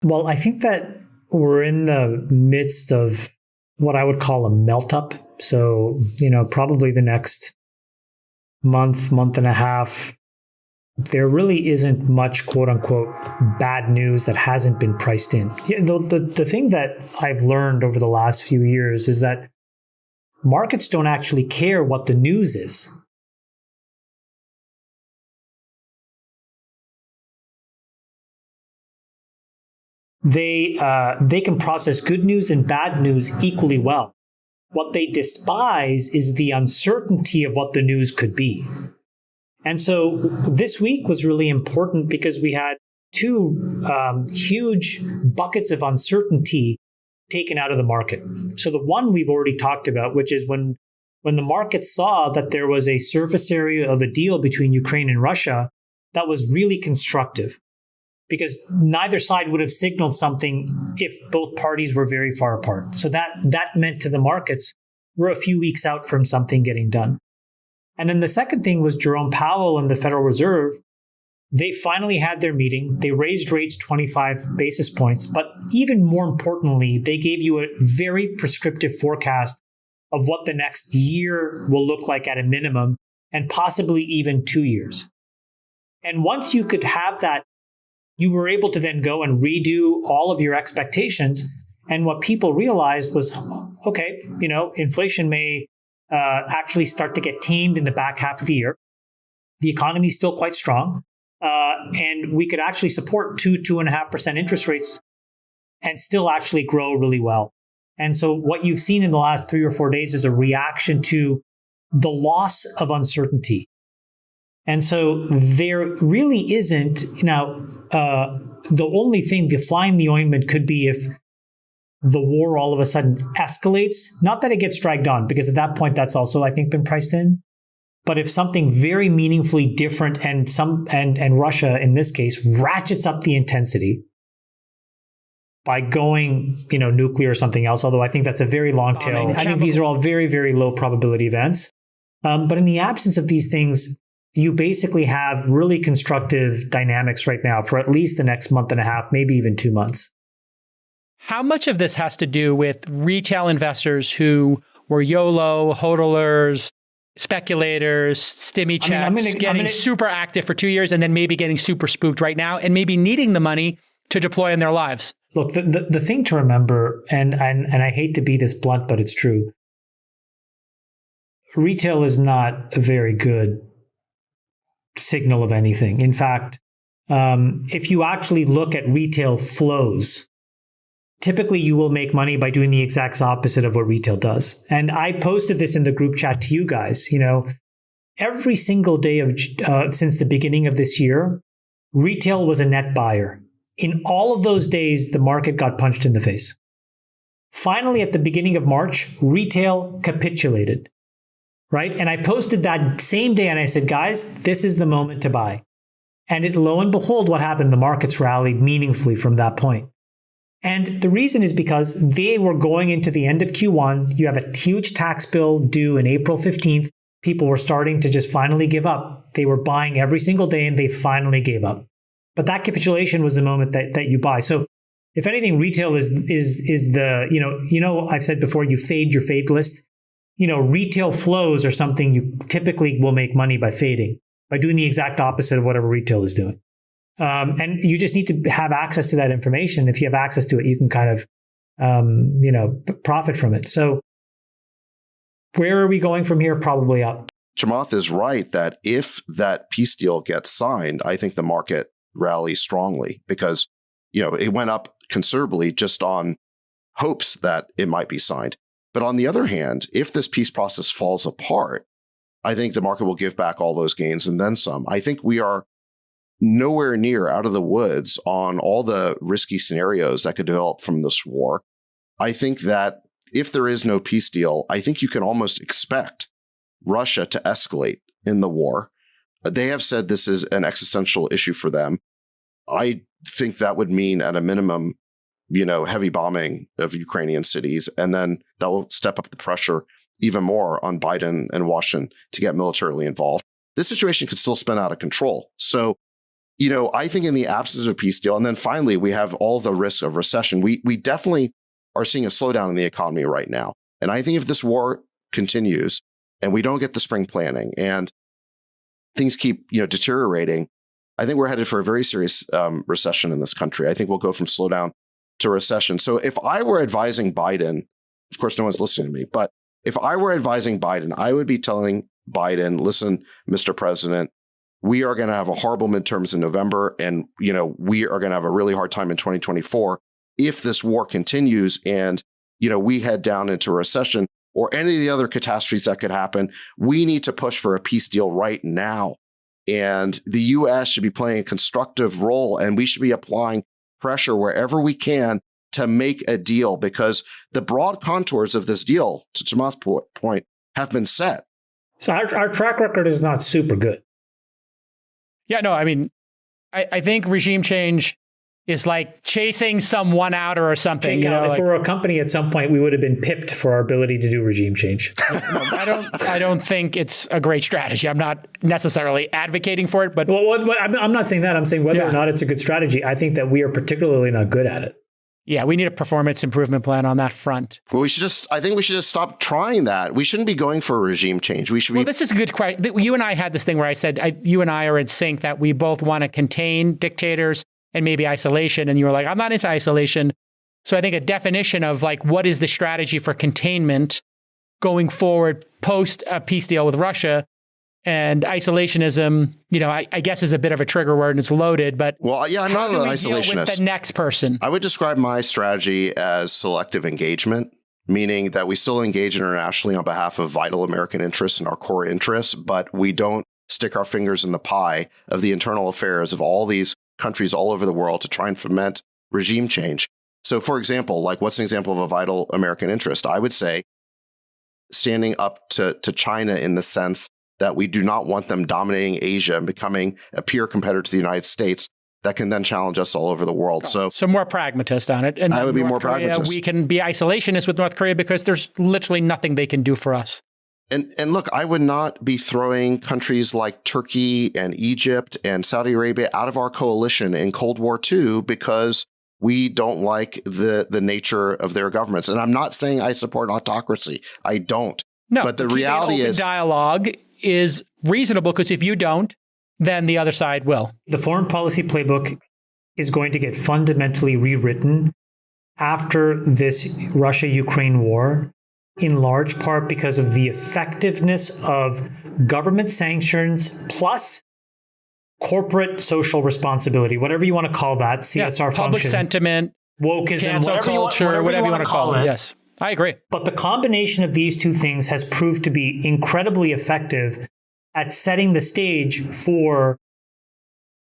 Well, I think that we're in the midst of what I would call a melt up. So, probably the next month and a half, there really isn't much quote unquote bad news that hasn't been priced in. The thing that I've learned over the last few years is that markets don't actually care what the news is. They can process good news and bad news equally well. What they despise is the uncertainty of what the news could be. And so this week was really important because we had two huge buckets of uncertainty taken out of the market. So the one we've already talked about, which is when the market saw that there was a surface area of a deal between Ukraine and Russia that was really constructive, because neither side would have signaled something if both parties were very far apart. So that meant to the markets, we're a few weeks out from something getting done. And then the second thing was Jerome Powell and the Federal Reserve. They finally had their meeting. They raised rates 25 basis points. But even more importantly, they gave you a very prescriptive forecast of what the next year will look like at a minimum, and possibly even 2 years. And once you could have that, you were able to then go and redo all of your expectations. And what people realized was, okay, inflation may actually start to get tamed in the back half of the year. The economy is still quite strong. And we could actually support 2.5% interest rates and still actually grow really well. And so what you've seen in the last 3 or 4 days is a reaction to the loss of uncertainty. And so there really isn't, the only thing, the fly in the ointment could be if the war all of a sudden escalates. Not that it gets dragged on, because at that point, that's also, I think, been priced in. But if something very meaningfully different and Russia, in this case, ratchets up the intensity by going, nuclear or something else, although I think that's a very long tail. I think these are all very, very low probability events. But in the absence of these things, you basically have really constructive dynamics right now for at least the next month and a half, maybe even 2 months. How much of this has to do with retail investors who were YOLO, hodlers, speculators, stimmy checks, getting super active for 2 years and then maybe getting super spooked right now and maybe needing the money to deploy in their lives? Look, the thing to remember, and I hate to be this blunt, but it's true, retail is not a very good signal of anything. In fact, if you actually look at retail flows, typically you will make money by doing the exact opposite of what retail does. And I posted this in the group chat to you guys. Every single day of since the beginning of this year, retail was a net buyer. In all of those days, the market got punched in the face. Finally, at the beginning of March, retail capitulated, right? And I posted that same day and I said, guys, this is the moment to buy. And lo and behold, what happened? The markets rallied meaningfully from that point. And the reason is because they were going into the end of Q1. You have a huge tax bill due in April 15th. People were starting to just finally give up. They were buying every single day and they finally gave up. But that capitulation was the moment that you buy. So if anything, retail is the, I've said before, you fade your fade list. Retail flows are something you typically will make money by fading, by doing the exact opposite of whatever retail is doing. And you just need to have access to that information. If you have access to it, you can kind of, profit from it. So where are we going from here? Probably up. Chamath is right that if that peace deal gets signed, I think the market rallies strongly because, it went up considerably just on hopes that it might be signed. But on the other hand, if this peace process falls apart, I think the market will give back all those gains and then some. I think we are nowhere near out of the woods on all the risky scenarios that could develop from this war. I think that if there is no peace deal, I think you can almost expect Russia to escalate in the war. They have said this is an existential issue for them. I think that would mean at a minimum, heavy bombing of Ukrainian cities, and then that will step up the pressure even more on Biden and Washington to get militarily involved. This situation could still spin out of control. So I think in the absence of a peace deal, and then finally, we have all the risks of recession. We definitely are seeing a slowdown in the economy right now. And I think if this war continues and we don't get the spring planning and things keep, deteriorating, I think we're headed for a very serious recession in this country. I think we'll go from slowdown to recession. So if I were advising Biden, of course, no one's listening to me, but if I were advising Biden, I would be telling Biden, listen, Mr. President, we are going to have a horrible midterms in November. And, we are going to have a really hard time in 2024 if this war continues and, we head down into a recession or any of the other catastrophes that could happen. We need to push for a peace deal right now. And the U.S. should be playing a constructive role, and we should be applying pressure wherever we can to make a deal, because the broad contours of this deal, to Chamath's point, have been set. So our track record is not super good. Yeah, no, I mean, I think regime change is like chasing some one-outer or something. If we were a company at some point, we would have been pipped for our ability to do regime change. I don't think it's a great strategy. I'm not necessarily advocating for it, but I'm not saying that. I'm saying whether or not it's a good strategy. I think that we are particularly not good at it. Yeah, we need a performance improvement plan on that front. Well, I think we should just stop trying that. We shouldn't be going for a regime change. This is a good question. You and I had this thing where I said, you and I are in sync that we both want to contain dictators and maybe isolation. And you were like, I'm not into isolation. So I think a definition of what is the strategy for containment going forward post a peace deal with Russia. And isolationism, I guess is a bit of a trigger word and it's loaded, but I'm not an isolationist. Deal with the next person. I would describe my strategy as selective engagement, meaning that we still engage internationally on behalf of vital American interests and our core interests, but we don't stick our fingers in the pie of the internal affairs of all these countries all over the world to try and foment regime change. So, for example, what's an example of a vital American interest? I would say standing up to China in the sense that we do not want them dominating Asia and becoming a peer competitor to the United States that can then challenge us all over the world. So more pragmatist on it. And I would be more pragmatist. We can be isolationist with North Korea because there's literally nothing they can do for us. And look, I would not be throwing countries like Turkey and Egypt and Saudi Arabia out of our coalition in Cold War II because we don't like the nature of their governments. And I'm not saying I support autocracy. I don't. No, but the reality is dialogue is reasonable because if you don't, then the other side will. The foreign policy playbook is going to get fundamentally rewritten after this Russia-Ukraine war, in large part because of the effectiveness of government sanctions plus corporate social responsibility, whatever you want to call that, CSR function. Public sentiment, wokeism, whatever you want to call it. Yes. I agree. But the combination of these two things has proved to be incredibly effective at setting the stage for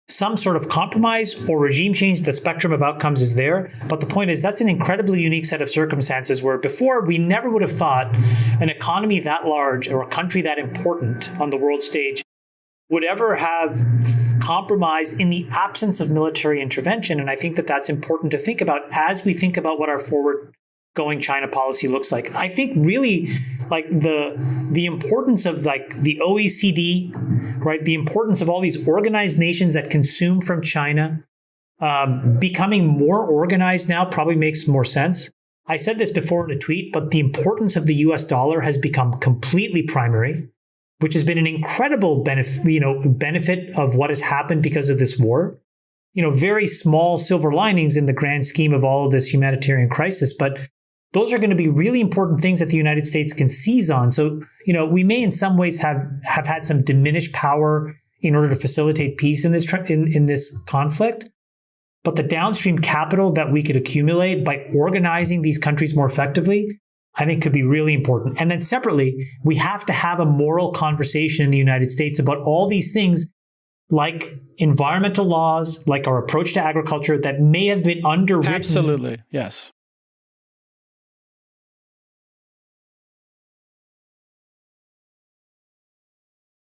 some sort of compromise or regime change. The spectrum of outcomes is there. But the point is that's an incredibly unique set of circumstances where before we never would have thought an economy that large or a country that important on the world stage would ever have compromised in the absence of military intervention. And I think that that's important to think about as we think about what our forward-going China policy looks like. I think really the importance of the OECD, right? The importance of all these organized nations that consume from China becoming more organized now probably makes more sense. I said this before in a tweet, but the importance of the US dollar has become completely primary, which has been an incredible benefit of what has happened because of this war. Very small silver linings in the grand scheme of all of this humanitarian crisis, but those are going to be really important things that the United States can seize on. So, we may in some ways have had some diminished power in order to facilitate peace in this conflict. But the downstream capital that we could accumulate by organizing these countries more effectively, I think could be really important. And then separately, we have to have a moral conversation in the United States about all these things like environmental laws, like our approach to agriculture that may have been underwritten. Absolutely, yes.